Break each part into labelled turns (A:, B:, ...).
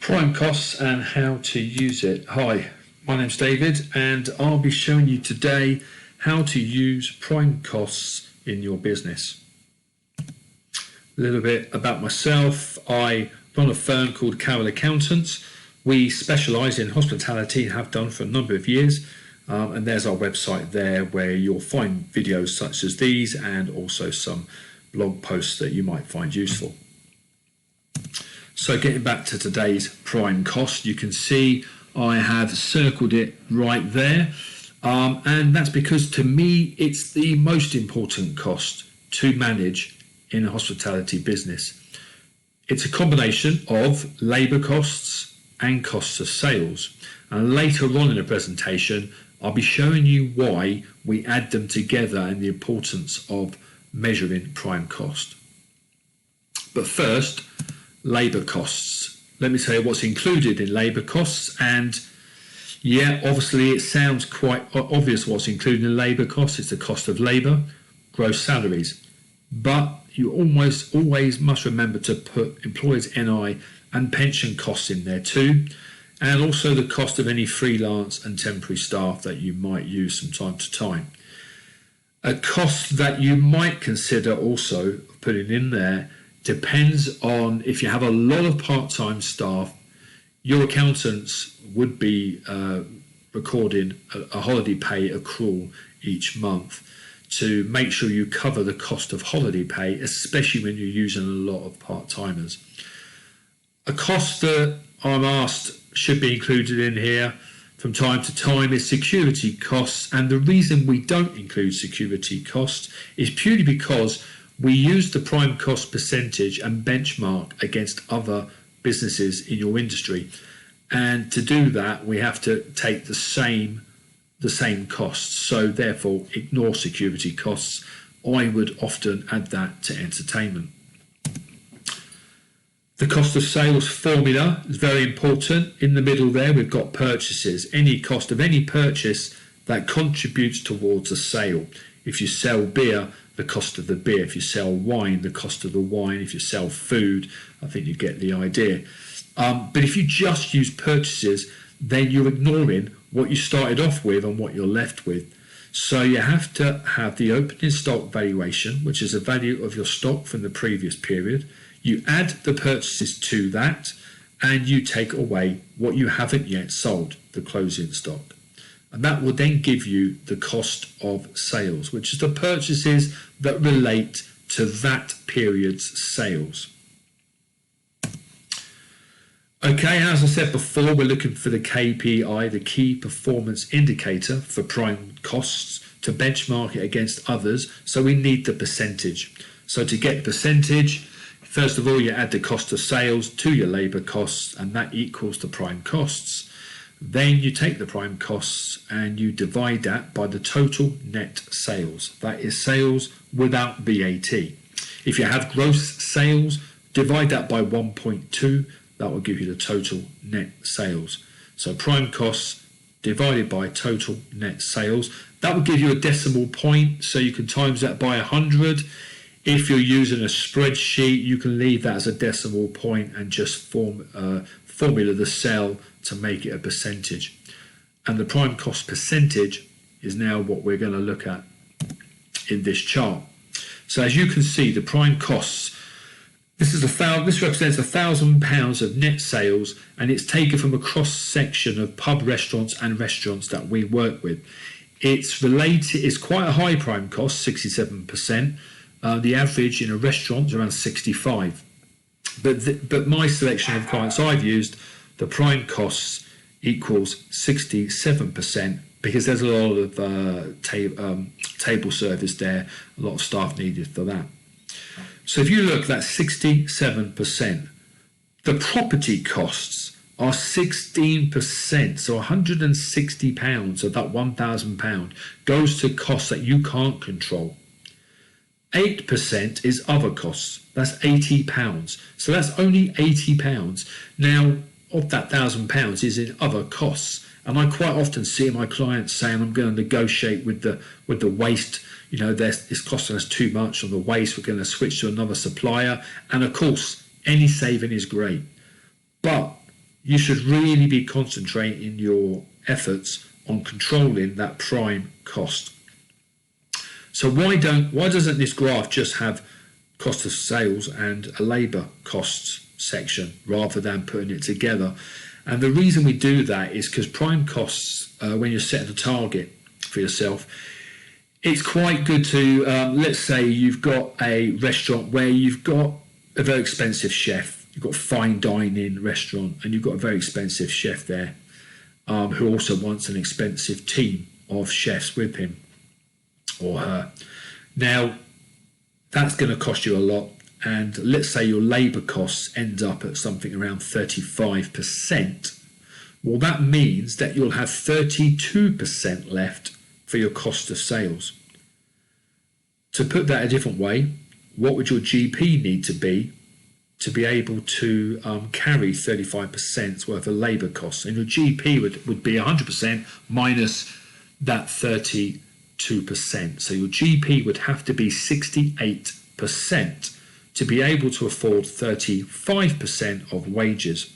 A: Prime costs and how to use it. Hi, my name's David and I'll be showing you today how to use prime costs in your business. A little bit about myself. I run a firm called Carroll Accountants. We specialise in hospitality and have done for a number of years. And there's our website there where you'll find videos such as these and also some blog posts that you might find useful. So getting back to today's prime cost, you can see I have circled it right there. And that's because to me, it's the most important cost to manage in a hospitality business. It's a combination of labour costs and costs of sales. And later on in the presentation, I'll be showing you why we add them together and the importance of measuring prime cost. But first, labour costs. Let me tell you what's included in labour costs. And yeah, obviously it sounds quite obvious what's included in labour costs. It's the cost of labour, gross salaries. But you always must remember to put employers' NI and pension costs in there too. And also the cost of any freelance and temporary staff that you might use from time to time. A cost that you might consider also putting in there depends on if you have a lot of part-time staff. Your accountants would be recording a holiday pay accrual each month to make sure you cover the cost of holiday pay, especially when you're using a lot of part-timers. A cost that I'm asked should be included in here from time to time is security costs, and the reason we don't include security costs is purely because we use the prime cost percentage and benchmark against other businesses in your industry, and to do that we have to take the same costs, so therefore ignore security costs. I would often add that to entertainment. The cost of sales formula is very important. In the middle there we've got purchases. Any cost of any purchase that contributes towards a sale. If you sell beer, the cost of the beer. If you sell wine, the cost of the wine. If you sell food, I think you get the idea. But if you just use purchases, then you're ignoring what you started off with and what you're left with. So you have to have the opening stock valuation, which is the value of your stock from the previous period. You add the purchases to that, and you take away what you haven't yet sold, the closing stock. And that will then give you the cost of sales, which is the purchases that relate to that period's sales. Okay, as I said before, we're looking for the KPI, the key performance indicator for prime costs, to benchmark it against others. So we need the percentage. So to get the percentage, first of all, you add the cost of sales to your labour costs, and that equals the prime costs. Then you take the prime costs and you divide that by the total net sales. That is sales without VAT. If you have gross sales, divide that by 1.2. That will give you the total net sales. So prime costs divided by total net sales. That will give you a decimal point, so you can times that by 100. If you're using a spreadsheet, you can leave that as a decimal point and just formula the cell to make it a percentage. And the prime cost percentage is now what we're going to look at in this chart. So as you can see, the prime costs, this represents £1,000 of net sales, and it's taken from a cross section of pub restaurants and restaurants that we work with. It's quite a high prime cost, 67%. The average in a restaurant is around 65%. But my selection of clients I've used, the prime costs equals 67%, because there's a lot of table service there, a lot of staff needed for that. So if you look, that's 67%. The property costs are 16%, so £160 of that £1,000 goes to costs that you can't control. 8% is other costs. That's £80. So that's only £80. Now, of that £1,000 is in other costs. And I quite often see my clients saying, I'm going to negotiate with the waste. You know, it's costing us too much on the waste. We're going to switch to another supplier. And of course, any saving is great. But you should really be concentrating your efforts on controlling that prime cost. So why doesn't this graph just have cost of sales and a labour costs section rather than putting it together? And the reason we do that is because prime costs, when you're setting a target for yourself, it's quite good to, let's say you've got a restaurant where you've got a very expensive chef, you've got a fine dining restaurant, and you've got a very expensive chef there who also wants an expensive team of chefs with him or her. Now, that's going to cost you a lot. And let's say your labour costs end up at something around 35%. Well, that means that you'll have 32% left for your cost of sales. To put that a different way, what would your GP need to be able to carry 35% worth of labour costs? And your GP would be 100% minus that 32%. So your GP would have to be 68% to be able to afford 35% of wages.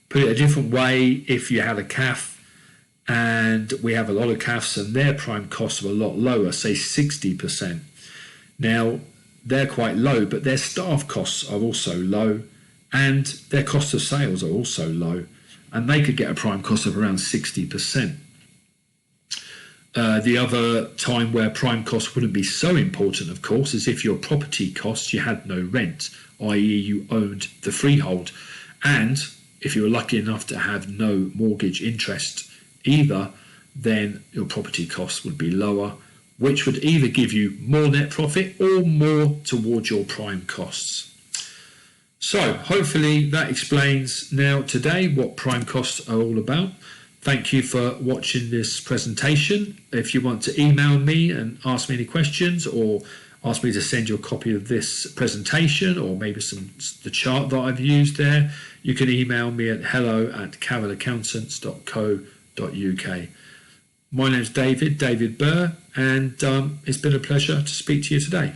A: Put it a different way, if you had a CAF, and we have a lot of CAFs and their prime costs are a lot lower, say 60%. Now, they're quite low, but their staff costs are also low, and their cost of sales are also low, and they could get a prime cost of around 60%. The other time where prime costs wouldn't be so important, of course, is if your property costs, you had no rent, i.e. you owned the freehold. And if you were lucky enough to have no mortgage interest either, then your property costs would be lower, which would either give you more net profit or more towards your prime costs. So hopefully that explains now today what prime costs are all about. Thank you for watching this presentation. If you want to email me and ask me any questions, or ask me to send you a copy of this presentation, or maybe the chart that I've used there, you can email me at hello@carrollaccountants.co.uk. My name's David Burr, and it's been a pleasure to speak to you today.